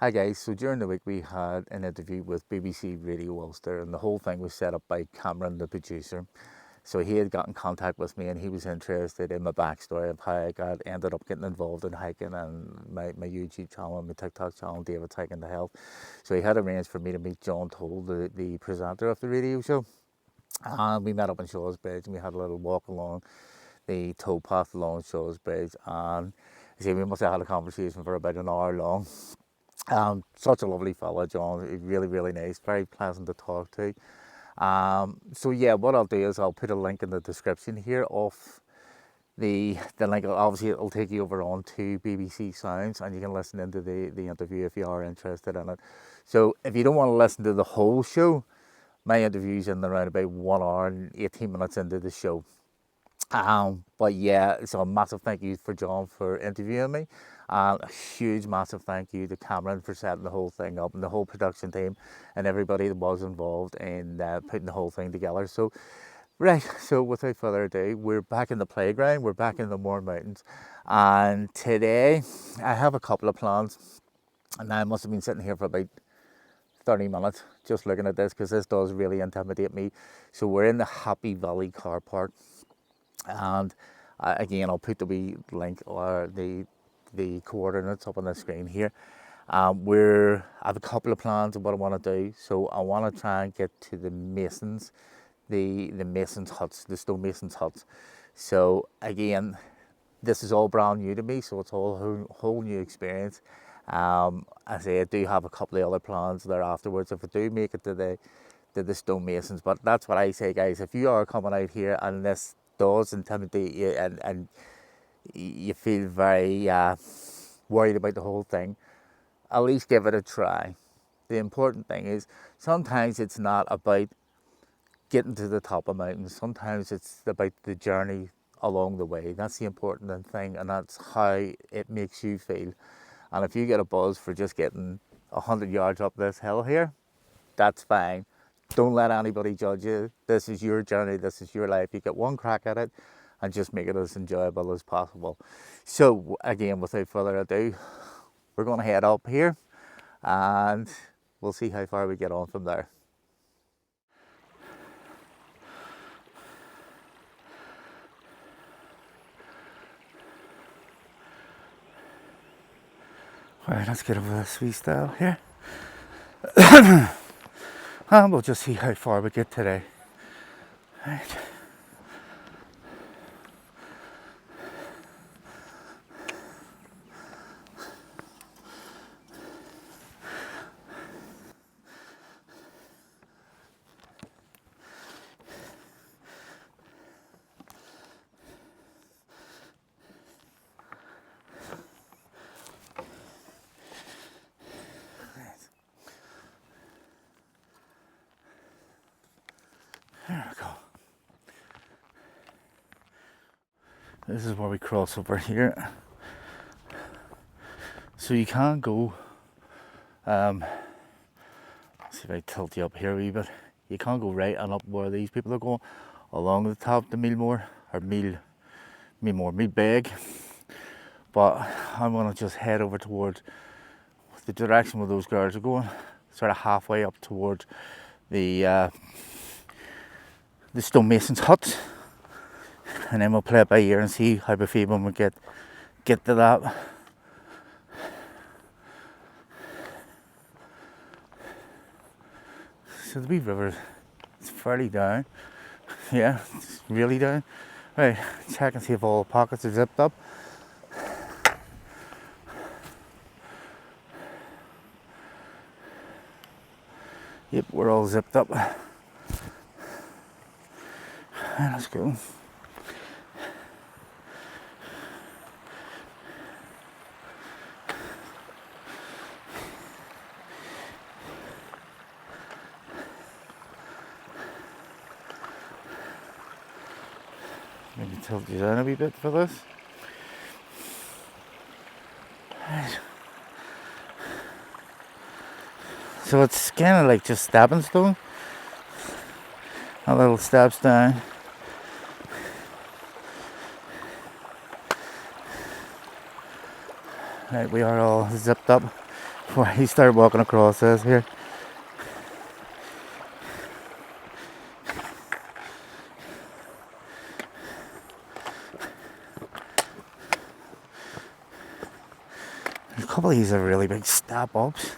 Hi guys, so during the week we had an interview with BBC Radio Ulster, and the whole thing was set up by Cameron, the producer. So he had got in contact with me and he was interested in my backstory of how I ended up getting involved in hiking and my YouTube channel and my TikTok channel, David's Hiking to Health. So he had arranged for me to meet John Toll, the presenter of the radio show. And we met up in Shaw's Bridge and we had a little walk along the towpath along Shaw's Bridge. And I say we must have had a conversation for about an hour long. Such a lovely fella, John. He's really, really nice, very pleasant to talk to. So yeah, what I'll do is I'll put a link in the description here of the link. Obviously, it'll take you over on to BBC Sounds, and you can listen into the interview if you are interested in it. So if you don't want to listen to the whole show, my interview's in around about 1 hour and 18 minutes into the show. But yeah, so a massive thank you for John for interviewing me. A huge massive thank you to Cameron for setting the whole thing up, and the whole production team and everybody that was involved in putting the whole thing together. So so without further ado, we're back in the playground, we're back in the Mournes Mountains, and today I have a couple of plans, and I must have been sitting here for about 30 minutes just looking at this because this does really intimidate me. So we're in the Happy Valley car park. And again, I'll put the wee link or the coordinates up on the screen here. I have a couple of plans of what I want to do. So I want to try and get to the masons, the masons huts, the stonemasons huts. So again, this is all brand new to me, so it's all a whole new experience. I say I do have a couple of other plans there afterwards if I do make it to the stonemasons. But that's what I say, guys. If you are coming out here and this does intimidate you and you feel very worried about the whole thing, at least give it a try. The important thing is sometimes it's not about getting to the top of mountains. Sometimes it's about the journey along the way. That's the important thing, and that's how it makes you feel. And if you get a buzz for just getting 100 yards up this hill here, that's fine. Don't let anybody judge you. This is your journey, this is your life. You get one crack at it and just make it as enjoyable as possible. So again, without further ado, we're going to head up here and we'll see how far we get on from there. Right, let's get over this wee style here. And we'll just see how far we get today. Right. There we go. This is where we cross over here. So you can go, see if I tilt you up here a wee bit. You can't go right and up where these people are going, along the top of Meelmore, or Meelbeg. But I'm going to just head over towards the direction where those girls are going, sort of halfway up towards the stonemasons hut, and then we'll play it by ear and see how we feel when we get to that. So the wee river, it's fairly down. Yeah, it's really down. Right, check and see if all the pockets are zipped up. Yep, we're all zipped up. Right, let's go. Maybe tilt you down a wee bit for this. Right. So it's kind of like just stepping stone. A little steps down. Right, we are all zipped up before he started walking across this here. There's a couple of these are really big step ups.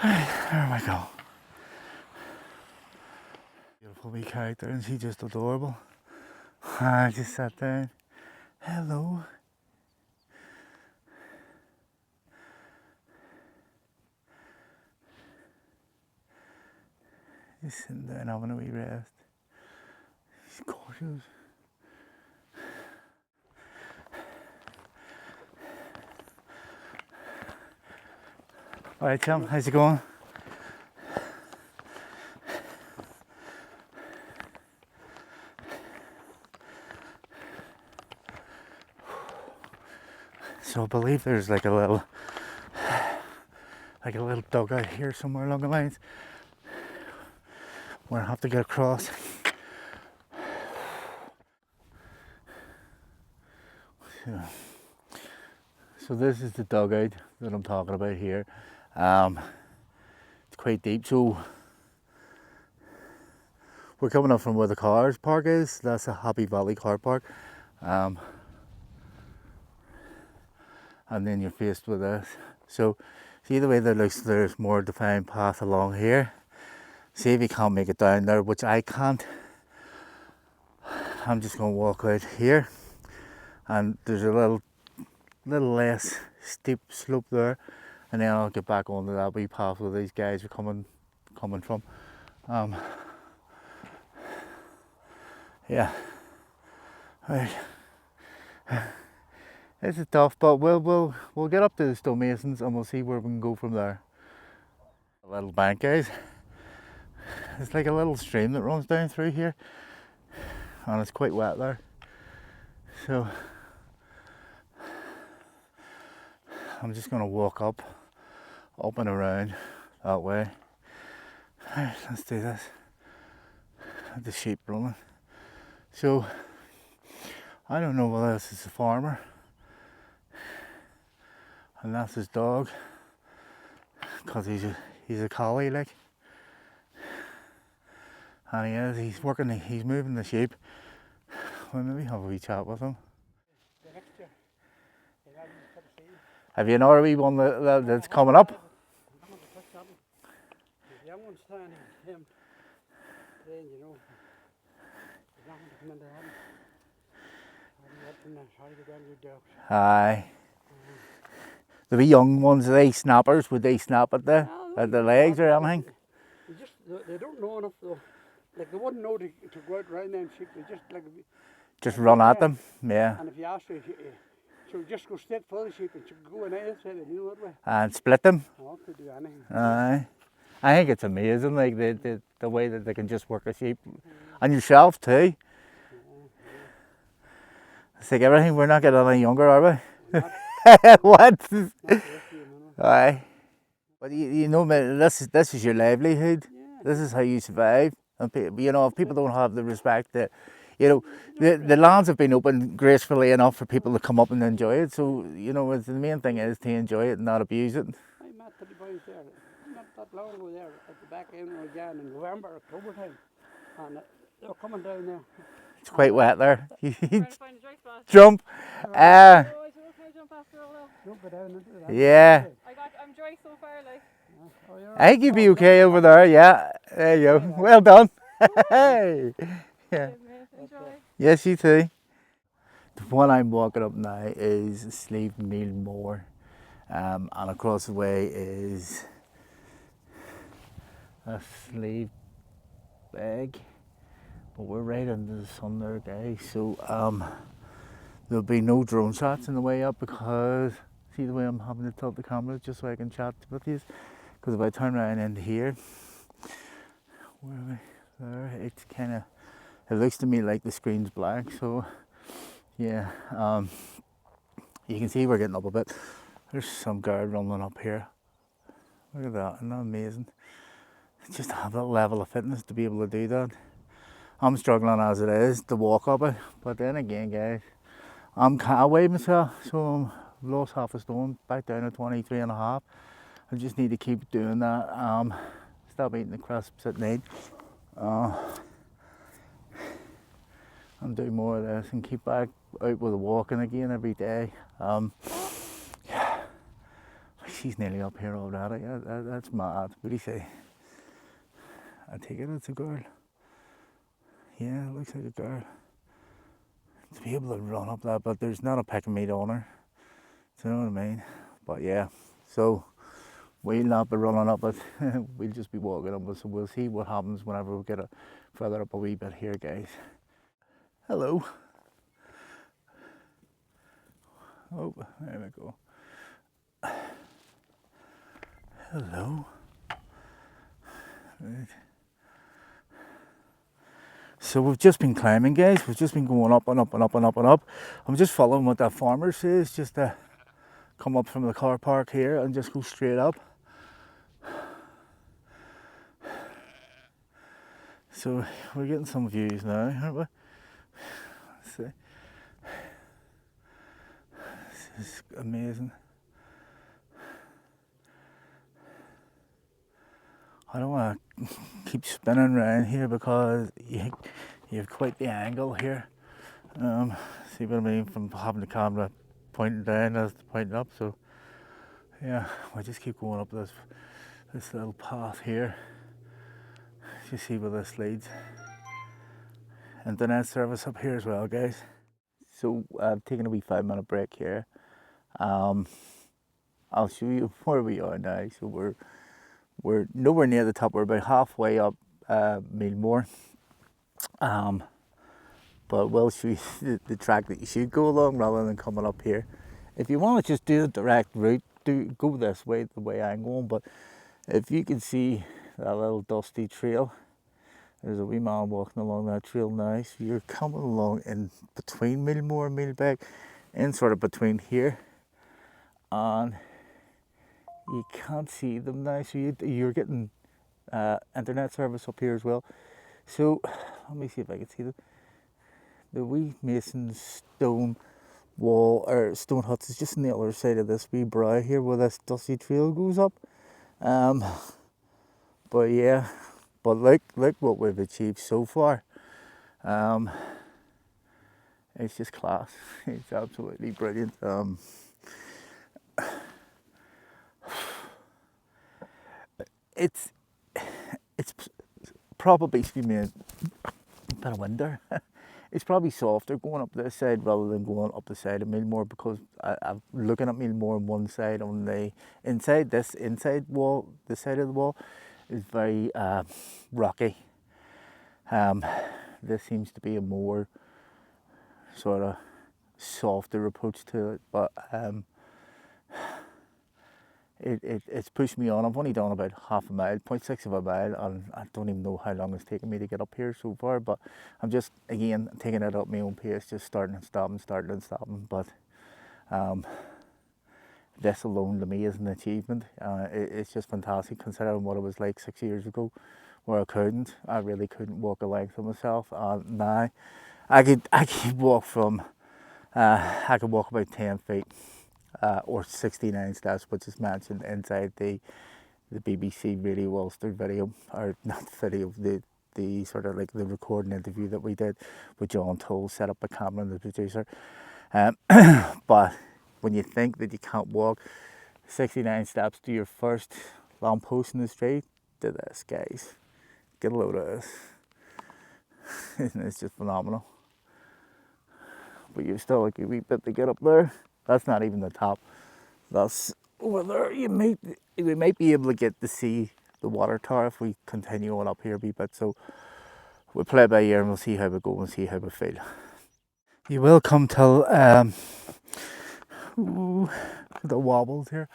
There we go. Beautiful wee character, and she's just adorable. I just sat down. Hello. Just sitting down having a wee rest. She's gorgeous. Alright, chum, how's it going? So I believe there's like a little dugout here somewhere along the lines where I have to get across. So this is the dugout that I'm talking about here. It's quite deep, so we're coming up from where the cars park is. That's a Happy Valley car park. And then you're faced with this. So see the way there looks, there's more defined path along here. See if you can't make it down there, which I can't. I'm just going to walk out here, and there's a little less steep slope there, and then I'll get back onto that wee path where these guys are coming from. Yeah, right. This is tough, but we'll get up to the Stonemasons and we'll see where we can go from there. A little bank, guys. It's like a little stream that runs down through here, and it's quite wet there. So I'm just going to walk up and around that way. Alright, let's do this. The sheep running. So I don't know whether this is a farmer, and that's his dog, because he's a collie, like, and he's moving the sheep. Well, maybe have a wee chat with him. Have you another wee one that's coming up? Aye. The wee young ones, are they snappers? Would they snap at the legs or anything? They don't know enough though. Like they wouldn't know to go out around them sheep. They just run at them. Yeah. And if you ask her, she'll just go straight for the sheep and she'll go on either side, you know that way. And split them. Oh, to do anything. Aye. I think it's amazing, like the way that they can just work a sheep, and yourself too. It's like everything. We're not getting any younger, are we? What? Aye. But you know, this is your livelihood. Yeah. This is how you survive. And you know, if people don't have the respect that, you know, the lands have been opened gracefully enough for people to come up and enjoy it. So you know, the main thing is to enjoy it and not abuse it. I met the boys there not that long ago there at the back end again in November, October time, and they were coming down there. It's quite wet there. Jump. Yeah. I'm dry so far, like. I think you'd be okay over there. Yeah. There you go. Well done. Hey. Yeah. Enjoy. Yes, you too. The one I'm walking up now is Slieve Meelmore, and across the way is a Slieve Beg. But we're right under the sun there, guys. So there'll be no drone shots on the way up, because see the way I'm having to tilt the camera just so I can chat with you. Because if I turn around in here, where are we? There, it's kind of, it looks to me like the screen's black. So yeah, you can see we're getting up a bit. There's some guard running up here. Look at that, isn't that amazing? Just to have that level of fitness to be able to do that. I'm struggling as it is to walk up it. But then again, guys, I'm kind of weighed myself, so I've lost half a stone, back down to 23 and a half. I just need to keep doing that. Stop eating the crisps at night. And do more of this and keep back out with the walking again every day. She's nearly up here already. That's mad. What do you say? I take it it's a girl. Yeah, it looks like a girl. To be able to run up that, but there's not a peck of meat on her. Do you know what I mean? But yeah, so we'll not be running up it. We'll just be walking up it. So we'll see what happens whenever we get it further up a wee bit here, guys. Hello. Oh, there we go. Hello. Right. So we've just been climbing, guys. We've just been going up and up and up and up and up. I'm just following what that farmer says, just to come up from the car park here and just go straight up. So we're getting some views now, aren't we? Let's see. This is amazing. I don't want to keep spinning around here because you have quite the angle here. See what I mean, from having the camera pointing down as pointing up. So yeah, I just keep going up this little path here. You see where this leads. Internet service up here as well, guys. So I've taken a wee 5-minute break here. I'll show you where we are now. So we're nowhere near the top. We're about halfway up Meelmore. But we'll show you the track that you should go along rather than coming up here. If you want to just do a direct route, go this way, the way I'm going. But if you can see that little dusty trail, there's a wee man walking along that trail now. So you're coming along in between Meelmore and Meelbeck, in sort of between here, and you can't see them now. So you're getting internet service up here as well. So let me see if I can see them. The wee mason stone wall or stone huts is just on the other side of this wee brow here where this dusty trail goes up. But yeah, but look what we've achieved so far. It's just class. It's absolutely brilliant. It's probably, excuse me, a bit of winter. It's probably softer going up this side rather than going up the side of Meelmore, because I'm looking at Meelmore on one side, on the inside, this inside wall, the side of the wall is very rocky. This seems to be a more sort of softer approach to it, but it's pushed me on. I've only done about half a mile, 0.6 of a mile, and I don't even know how long it's taken me to get up here so far, but I'm just, again, taking it up my own pace, just starting and stopping, starting and stopping. But this alone to me is an achievement. It's just fantastic considering what it was like 6 years ago, where I really couldn't walk a length of myself, and now I could walk from, I could walk about 10 feet. Or 69 steps, which is mentioned inside the BBC Radio Ulster video, or not video, the sort of like the recording interview that we did with John Toll, set up by Cameron, the producer. But when you think that you can't walk 69 steps to your first lamppost in the street, to this, guys, get a load of this. It's just phenomenal. But you've still like a wee bit to get up there. That's not even the top. That's over there. We might be able to get to see the water tower if we continue on up here a wee bit. So we'll play by ear and we'll see how we go and see how we feel. You will come till the wobbles here.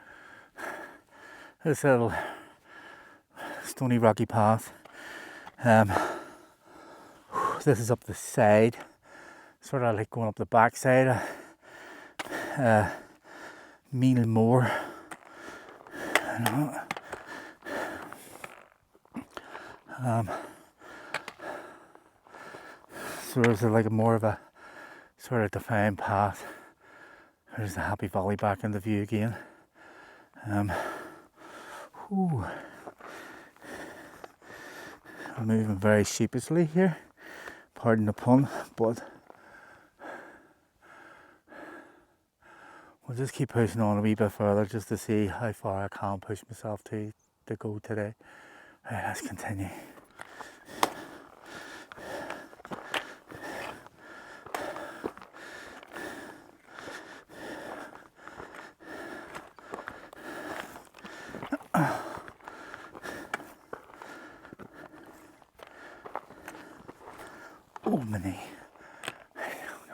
This little stony rocky path. This is up the side, sort of like going up the back side. Meelmore. So there's like a more of a sort of defined path. There's the Happy Valley back into view again. I'm moving very sheepishly here, pardon the pun, but we'll just keep pushing on a wee bit further just to see how far I can push myself to go today. Right, let's continue. Oh, my knee.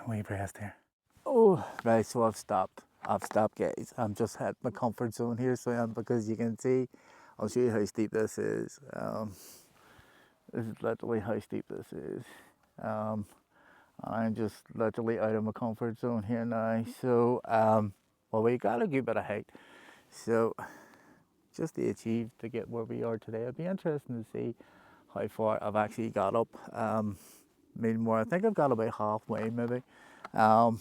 Wee rest here. Oh, right, so I've stopped, guys. I'm just at my comfort zone here, so I am, because you can see, I'll show you how steep this is. This is literally how steep this is. I'm just literally out of my comfort zone here now. So, well, we got a good bit of height. So, just to achieve to get where we are today, it'd be interesting to see how far I've actually got up. Meelmore, I think I've got about halfway maybe. But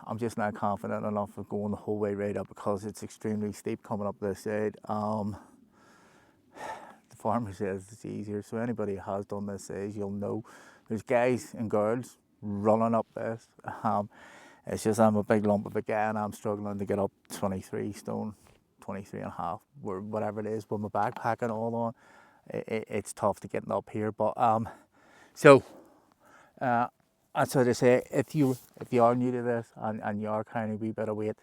I'm just not confident enough of going the whole way right up, because it's extremely steep coming up this side. The farmer says it's easier, so anybody who has done this says you'll know. There's guys and girls running up this. It's just I'm a big lump of a guy and I'm struggling to get up 23 stone, 23 and a half, or whatever it is, with my backpack and all on. It's tough to get up here, but that's what I say. If you are new to this and you are carrying a wee bit of weight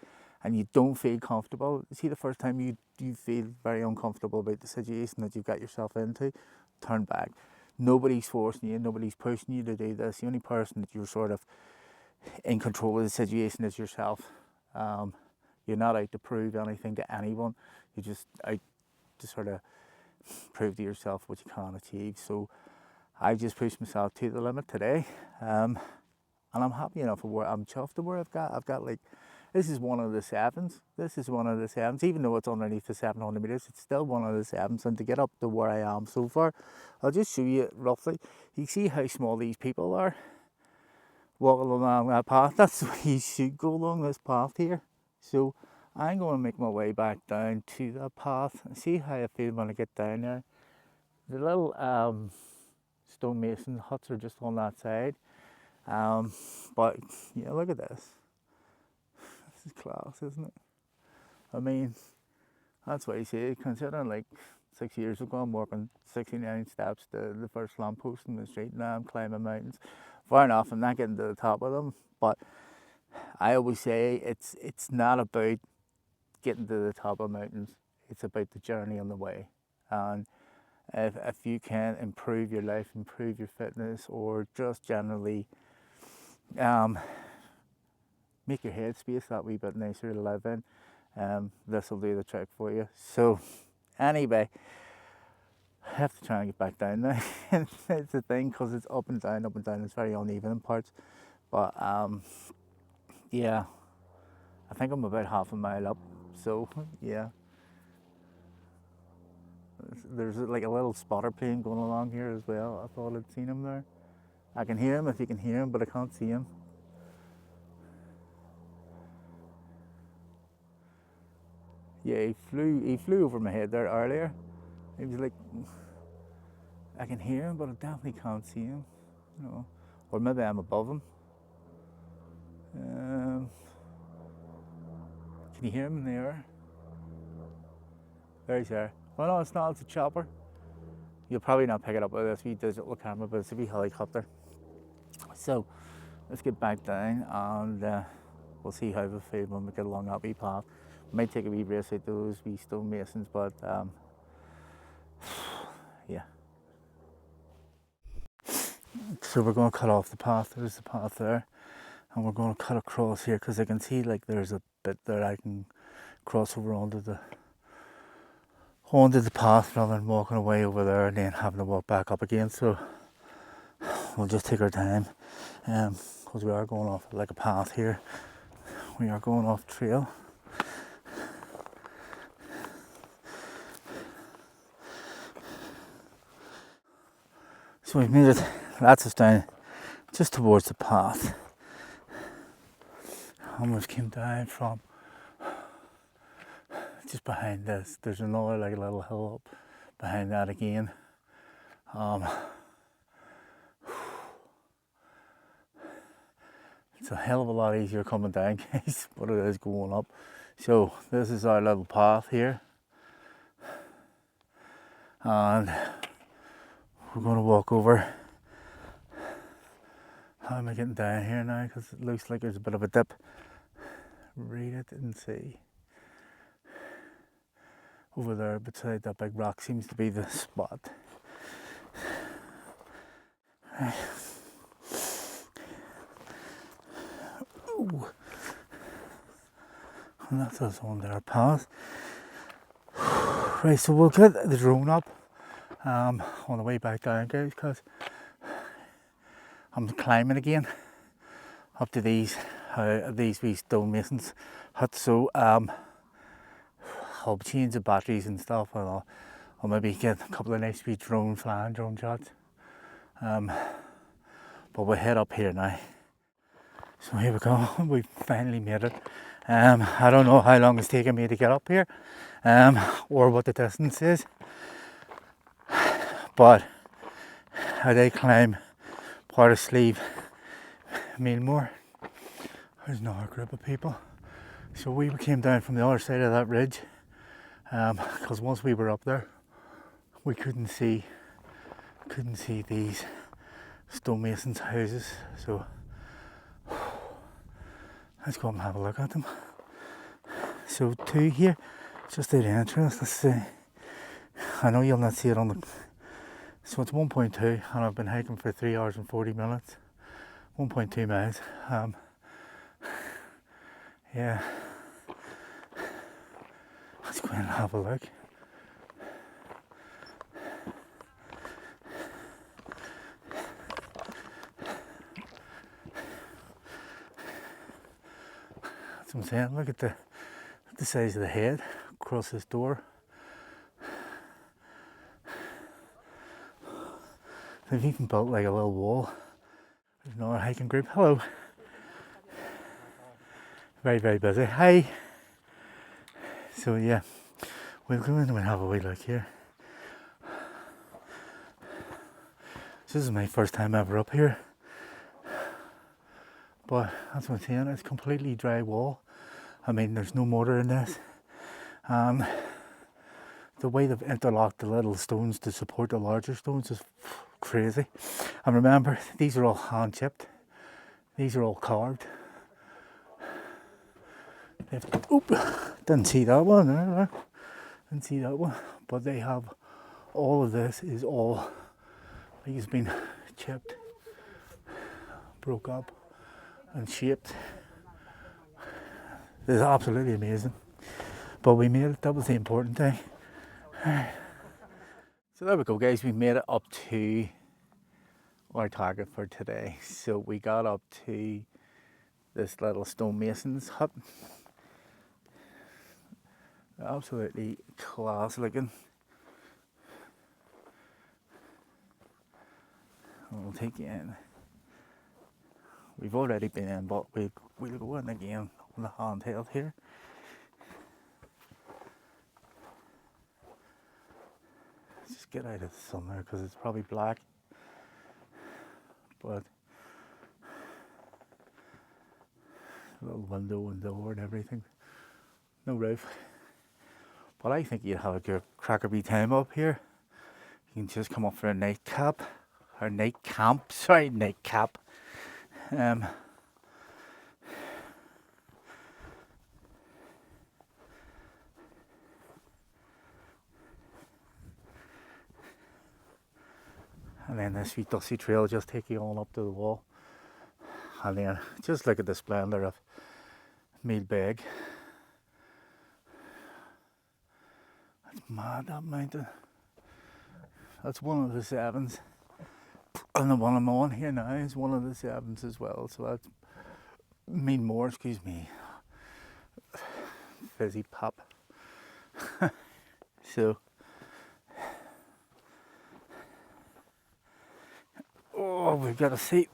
and you don't feel comfortable, see, the first time you feel very uncomfortable about the situation that you've got yourself into, turn back. Nobody's forcing you, nobody's pushing you to do this. The only person that you're sort of in control of the situation is yourself. You're not out to prove anything to anyone. You're just out to sort of prove to yourself what you can achieve. So I just pushed myself to the limit today, and I'm happy enough with where I'm chuffed to where I've got like, this is one of the sevens. This is one of the sevens, even though it's underneath the 700 meters. It's still one of the sevens, and to get up to where I am so far, I'll just show you roughly. You see how small these people are walking along that path. That's the way you should go along this path here. So I'm going to make my way back down to that path and see how I feel when I get down there. The little stonemason huts are just on that side. But yeah, look at this. This is class, isn't it? I mean, that's what you see. Considering like 6 years ago, I'm walking 69 steps to the first lamppost in the street. Now I'm climbing mountains. Fair enough, I'm not getting to the top of them, but I always say it's not about getting to the top of mountains. It's about the journey on the way. And if you can improve your life, improve your fitness, or just generally make your headspace that wee bit nicer to live in, this will do the trick for you. So anyway, I have to try and get back down now. It's a thing, because it's up and down, it's very uneven in parts. But yeah, I think I'm about half a mile up, so yeah. There's like a little spotter plane going along here as well. I thought I'd seen him there. I can hear him if you can hear him, but I can't see him. Yeah, he flew over my head there earlier. He was like, I can hear him, but I definitely can't see him. You know, or maybe I'm above him. Can you hear him in the air? There he's there. Well, no, it's not. It's a chopper. You'll probably not pick it up with this wee digital camera, but it's a wee helicopter. So let's get back down, and we'll see how we feel when we get along that wee path. We might take a wee race out those wee stonemasons, but yeah. So we're going to cut off the path. There's the path there, and we're going to cut across here, because I can see like there's a bit there I can cross over onto the path, rather than walking away over there and then having to walk back up again. So we'll just take our time, because we are going off like a path here. We are going off trail. So we've made it That's us down just towards the path. And we've came down from just behind this. There's another like little hill up behind that again. It's a hell of a lot easier coming down, guys, but it is going up. So this is our little path here, and we're going to walk over. How am I getting down here now? Because it looks like there's a bit of a dip. Read it and see. Over there beside that big rock seems to be the spot. Right. Ooh. And that's us on their path. Right, so we'll get the drone up on the way back down, guys, because I'm climbing again up to these wee stonemasons huts. So I'll change the batteries and stuff, and I'll maybe get a couple of nice wee drone shots. But we'll head up here now. So here we go, we finally made it. I don't know how long it's taken me to get up here, or what the distance is, but I did climb part of Slieve Meelmore. There's another group of people. So we came down from the other side of that ridge, because once we were up there, we couldn't see these stonemasons' houses. So let's go and have a look at them. So two here, just out of interest. Let's see. I know you'll not see it on the. So it's 1.2, and I've been hiking for 3 hours and 40 minutes. 1.2 miles. Yeah. Let's go and have a look. That's what I'm saying. Look at the size of the head across this door. They've even built like a little wall. There's another hiking group. Hello. Very, very busy. Hi. So yeah, we'll go in and we'll have a wee look here. This is my first time ever up here. But that's what I'm saying, it's completely dry wall. I mean, there's no mortar in this. The way they've interlocked the little stones to support the larger stones is crazy. And remember, these are all hand chipped. These are all carved. Oop, didn't see that one. Didn't see that one. But they have all of this is all like it's been chipped, broke up, and shaped. This is absolutely amazing. But we made it. That was the important thing. So there we go, guys. We made it up to our target for today. So we got up to this little stonemason's hut. Absolutely class looking. We'll take you in. We've already been in, but we'll go in again on the handheld here. Let's just get out of the sun there because it's probably black. But a little window and door and everything. No roof. But I think you'd have a good crackerby time up here. You can just come up for a nightcap. Or night camp, sorry, nightcap. And then this sweet dusty trail just take you on up to the wall. And then just look at the splendor of Meelbeg. That's mad, that mountain. That's one of the sevens. And the one I'm on here now is one of the sevens as well. So that's Meelmore, excuse me. Fizzy pop. So, oh, Oh, we've got a seat.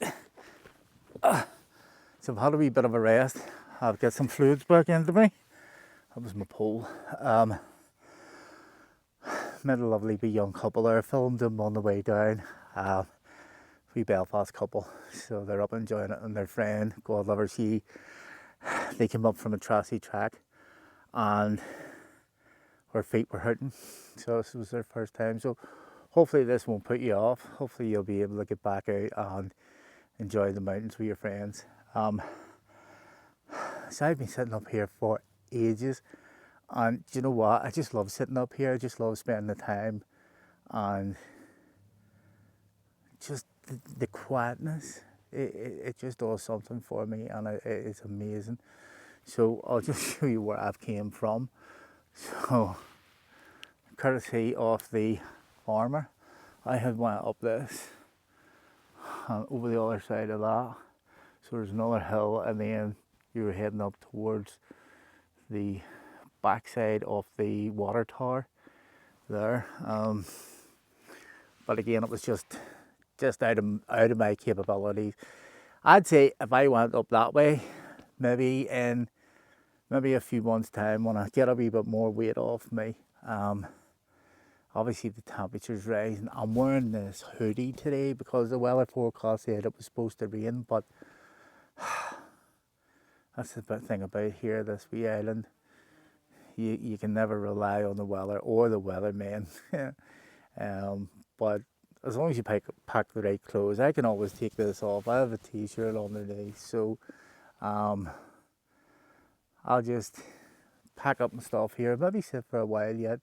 So I've had a wee bit of a rest. I've got some fluids back into me. That was my pole. Met a lovely wee young couple there. Filmed them on the way down. Wee Belfast couple. So they're up enjoying it, and their friend, God love her, they came up from a trashy track and her feet were hurting. So this was their first time. So hopefully this won't put you off. Hopefully you'll be able to get back out and enjoy the mountains with your friends. So I've been sitting up here for ages, and do you know what? I just love sitting up here. I just love spending the time and just the quietness. It just does something for me, and it's amazing. So I'll just show you where I've came from. So courtesy of the farmer, I had went up this and over the other side of that. So there's another hill, and then you were heading up towards the backside of the water tower there. But again, it was just out of my capabilities. I'd say if I went up that way, maybe in a few months' time, when I get a wee bit more weight off me. Obviously the temperature's rising. I'm wearing this hoodie today because the weather forecast said it was supposed to rain, but that's the big thing about here, this wee island. You can never rely on the weather or the weathermen. But as long as you pack the right clothes, I can always take this off. I have a t-shirt underneath, so I'll just pack up my stuff here, maybe sit for a while yet,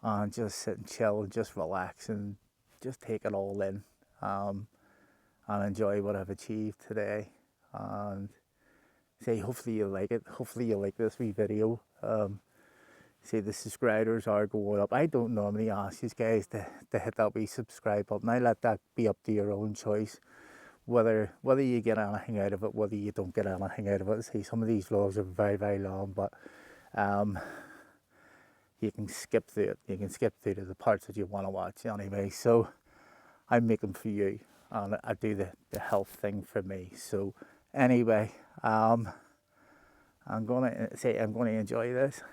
and just sit and chill and just relax and just take it all in, and enjoy what I've achieved today. And say hopefully you like it. Hopefully you like this wee video. Say the subscribers are going up. I don't normally ask you guys to hit that wee subscribe button. I let that be up to your own choice, whether you get anything out of it, whether you don't get anything out of it. See, some of these vlogs are very, very long, but you can skip through it. You can skip through to the parts that you want to watch anyway. So I make them for you, and I do the health thing for me. So anyway, I'm gonna enjoy this,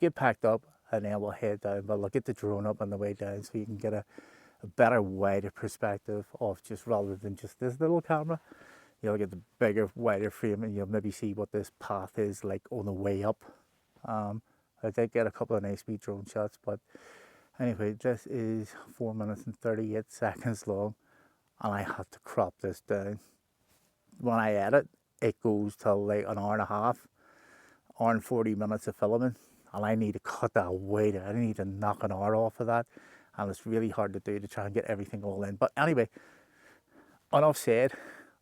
get packed up, and then we'll head down. But I'll get the drone up on the way down so you can get a better, wider perspective of just rather than just this little camera. You'll get the bigger, wider frame, and you'll maybe see what this path is like on the way up. I did get a couple of nice wee drone shots, but anyway, this is 4 minutes and 38 seconds long, and I had to crop this down. When I edit, it goes till like an hour and a half, hour and 40 minutes of filming, and I need to cut that way down. I need to knock an hour off of that, and it's really hard to do to try and get everything all in. But anyway, enough said.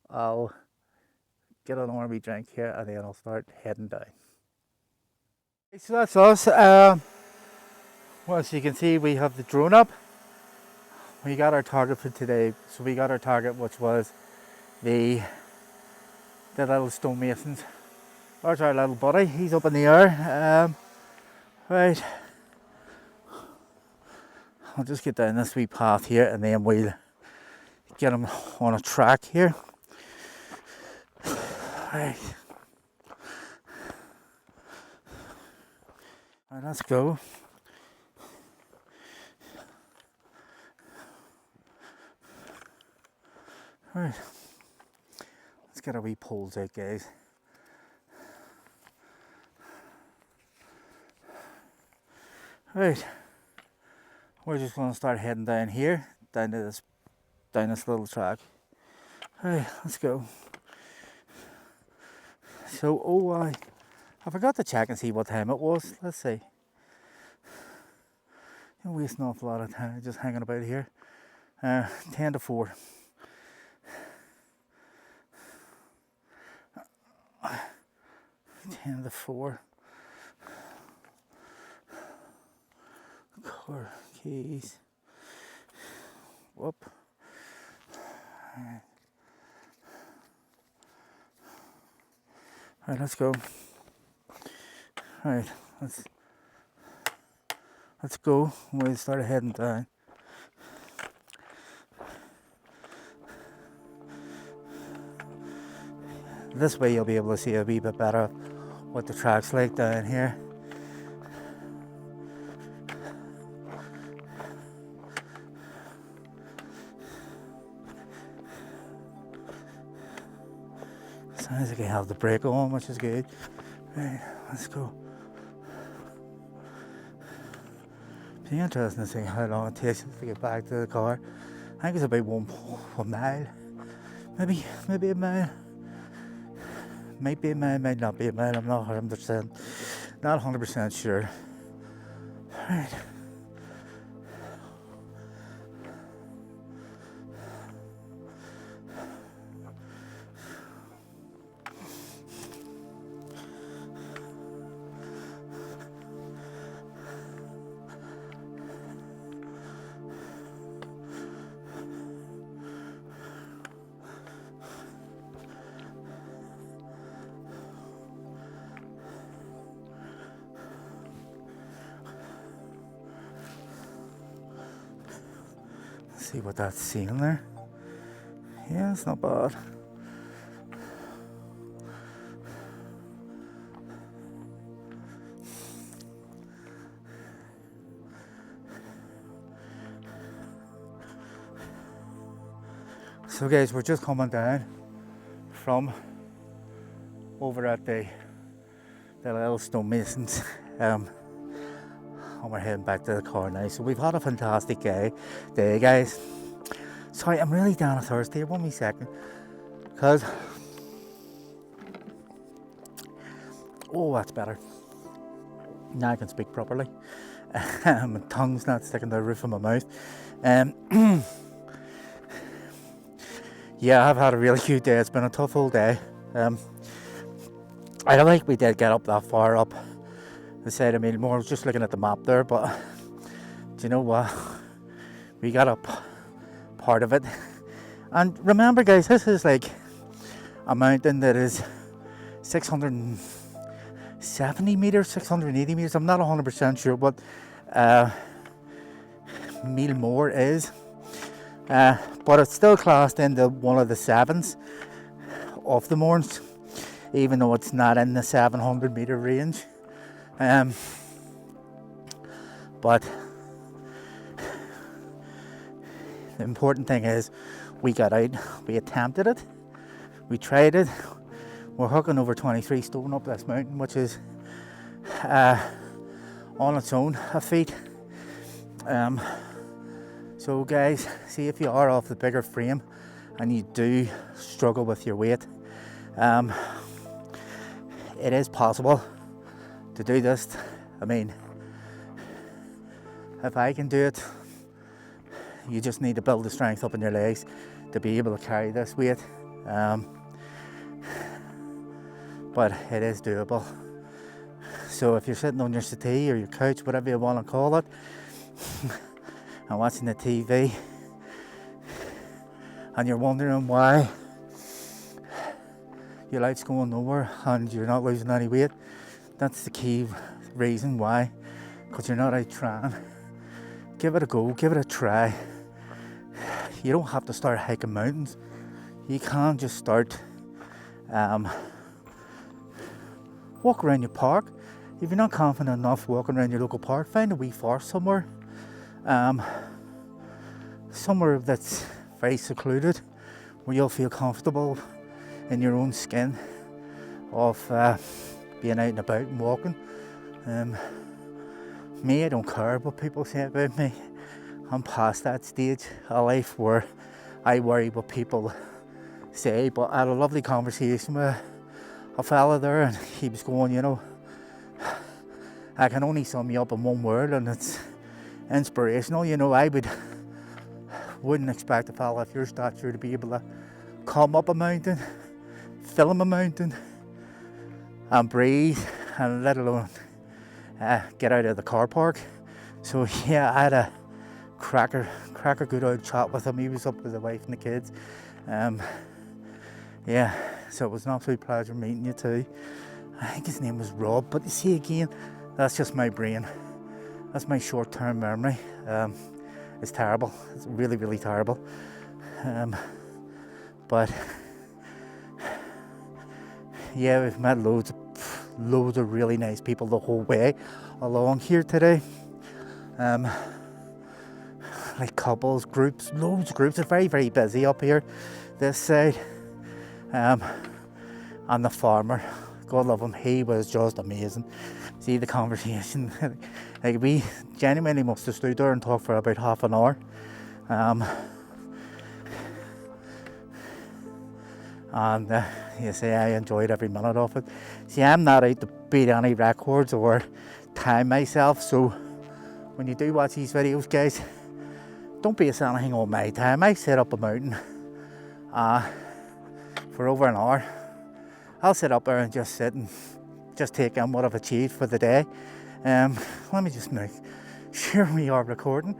I'll get an army drink here, and then I'll start heading down. So that's us. Well, as you can see, we have the drone up. We got our target for today. So we got our target, which was the little stonemasons. There's our little buddy. He's up in the air. Right. I'll just get down this wee path here, and then we'll get him on a track here. Right. Alright, let's go. Right. Let's get our wee poles out, guys. Right. We're just going to start heading down here, down this little track. Right, let's go. So, I forgot to check and see what time it was. Let's see. You're wasting an awful lot of time just hanging about here. 10 to 4. 10 to 4. Car keys. Whoop. Alright, let's go. Alright, let's go. We'll start heading down. This way you'll be able to see a wee bit better what the track's like down here. Sounds like I have the brake on, which is good. Right, let's go. It's interesting to see how long it takes to get back to the car. I think it's about one mile. Maybe a mile. Might be a mile, might not be a mile. I'm not 100% sure. Right. See what that's seeing there. Yeah, it's not bad. So guys, we're just coming down from over at the little Stonemasons, and we're heading back to the car now. So we've had a fantastic day, guys. Sorry, I'm really down a thirst here. 1 wee second, because that's better. Now I can speak properly. My tongue's not sticking to the roof of my mouth. Yeah, I've had a really good day. It's been a tough old day. I don't think we did get up that far up the side of Meelmore. I was just looking at the map there, but do you know what? We got up part of it. And remember, guys, this is like a mountain that is 670 meters, 680 meters. I'm not 100% sure what Meelmore is, but it's still classed into one of the sevens of the Mournes, even though it's not in the 700 meter range. But the important thing is we got out, we attempted it, we tried it. We're hooking over 23 stone up this mountain, which is on its own a feat. So guys, see if you are off the bigger frame and you do struggle with your weight, it is possible to do this. I mean, if I can do it, you just need to build the strength up in your legs to be able to carry this weight. But it is doable. So if you're sitting on your settee or your couch, whatever you want to call it, and watching the TV, and you're wondering why your life's going nowhere and you're not losing any weight, that's the key reason why, because you're not out trying. Give it a go, give it a try. You don't have to start hiking mountains. You can just start walk around your park. If you're not confident enough walking around your local park, find a wee forest somewhere. Somewhere that's very secluded, where you'll feel comfortable in your own skin of being out and about and walking. Me, I don't care what people say about me. I'm past that stage of life where I worry what people say. But I had a lovely conversation with a fella there, and he was going, you know, I can only sum you up in one word, and it's inspirational. You know, wouldn't expect a fella of your stature to be able to come up a mountain, film a mountain, and breathe, and let alone get out of the car park. So yeah, I had a cracker good old chat with him. He was up with the wife and the kids. Yeah, so it was an absolute pleasure meeting you too. I think his name was Rob, but you see again, that's just my brain. That's my short-term memory. It's terrible. It's really, really terrible. But yeah, we've met loads of really nice people the whole way along here today. Like couples, groups, loads of groups. It's very, very busy up here this side. And the farmer, God love him, he was just amazing. See the conversation, like we genuinely must have stood there and talked for about half an hour. And you see, I enjoyed every minute of it. See, I'm not out to beat any records or time myself, so when you do watch these videos, guys, don't base anything on my time. I set up a mountain for over an hour. I'll sit up there and just sit and just take in what I've achieved for the day. Let me just make sure we are recording.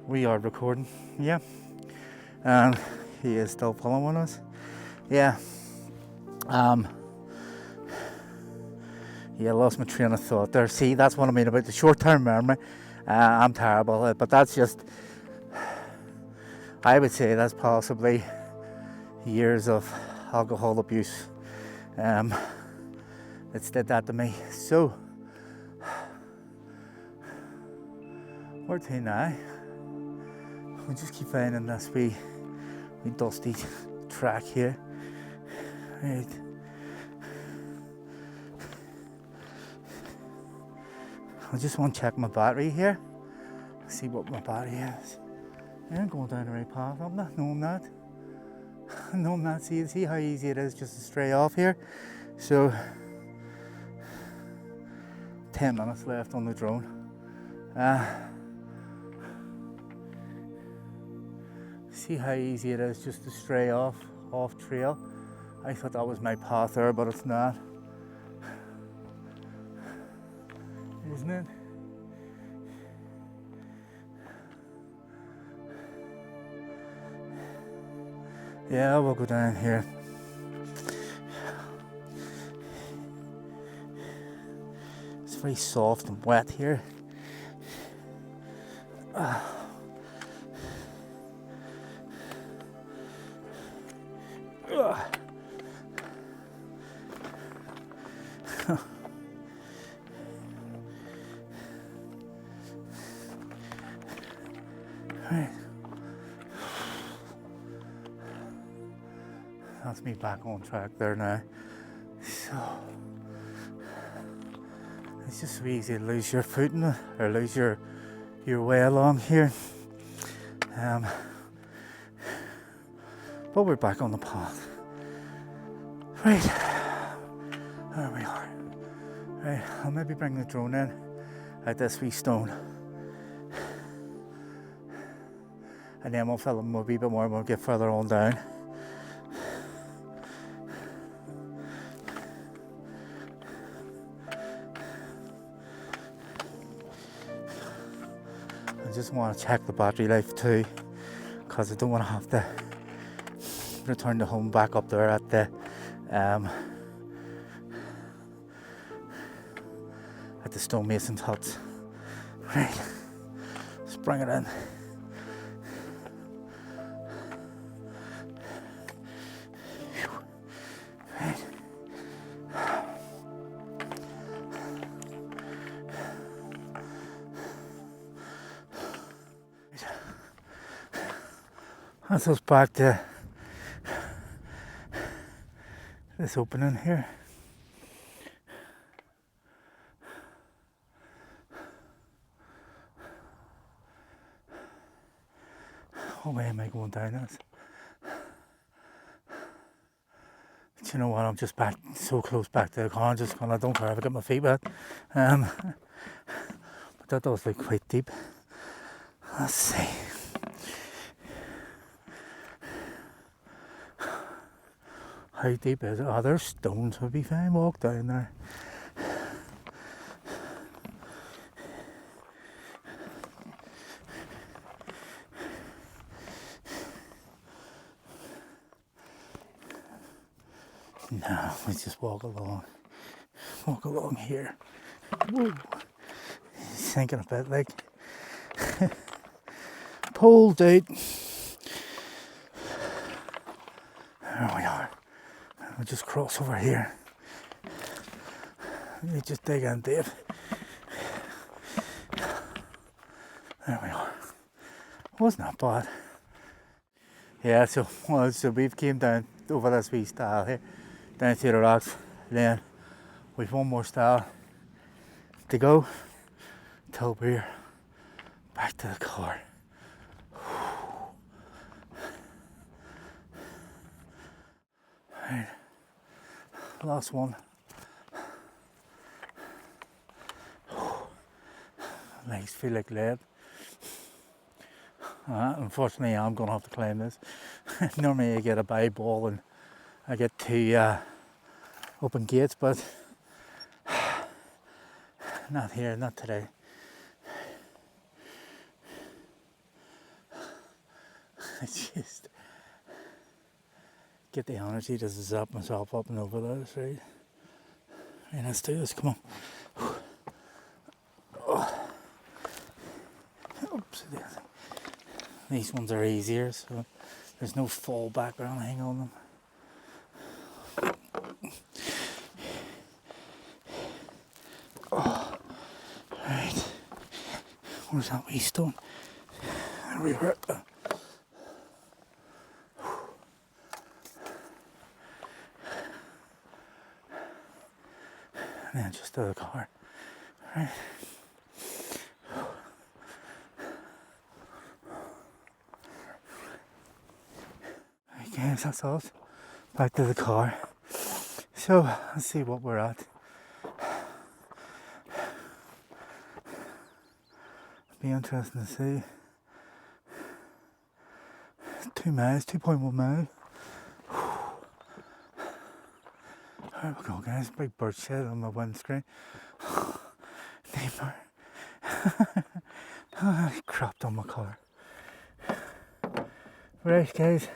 We are recording, yeah. And he is still following us. Yeah. Yeah, I lost my train of thought there. See, that's what I mean about the short-term memory. I'm terrible, but that's just, I would say that's possibly years of alcohol abuse. It's did that to me. So, where's he now? We just keep finding this wee dusty track here. Right. I just want to check my battery here. See what my battery is. I'm going down the right path, am I? No, I'm not. No, I'm not. See how easy it is just to stray off here. So, 10 minutes left on the drone. See how easy it is just to stray off trail. I thought that was my path there, but it's not. Isn't it? Yeah, we'll go down here. It's very soft and wet here. Right. That's me back on track there now. So it's just so easy to lose your footing or lose your way along here. But we're back on the path. Right, there we are. Right, I'll maybe bring the drone in at this wee stone. And then we'll film a wee bit more and we'll get further on down. I just want to check the battery life too, because I don't want to have to return the home back up there at the stonemasons huts. Right, let's bring it in. Right. That's us back to this opening here. What way am I going down this? But you know what, I'm just back so close back to the car, I'm just gonna, I don't care if I get my feet wet. But that does look quite deep. Let's see. How deep is it? Oh, there's stones, would be fine, walk down there. No, let's just walk along here. Whoa. Sinking a bit like pole dude. There we are. I'll just cross over here. You just dig in deep. There we are. Wasn't that bad. Yeah, so we've came down over this wee stile here, down through the rocks. Then we've one more stile to go till we're back to the car. Right, last one. Legs feel like lead. Unfortunately, I'm going to have to climb this. Normally, I get a by ball and I get to open gates, but not here, not today. It's just get the energy to zap myself up and over this, right? Right, let's do this, come on. Oops. These ones are easier, so there's no fall back or anything on them. Oh, right. Where's that wee stone? There we are. And then just to the car. Right. Okay, that's all. Back to the car. So let's see what we're at. Be interesting to see. 2 miles, 2.1 miles. There we go, guys. Big bird shit on my windscreen. Neighbour. I crapped on my car. Right, guys.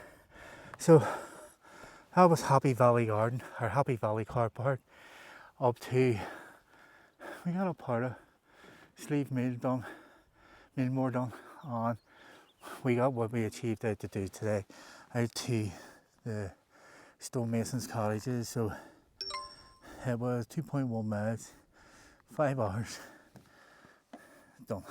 So that was Happy Valley Garden, or Happy Valley Car Park, up to, we got a part of Slieve Meelmore done, and we got what we achieved out to do today, out to the Stonemasons cottages. So it was 2.1 miles, 5 hours, done.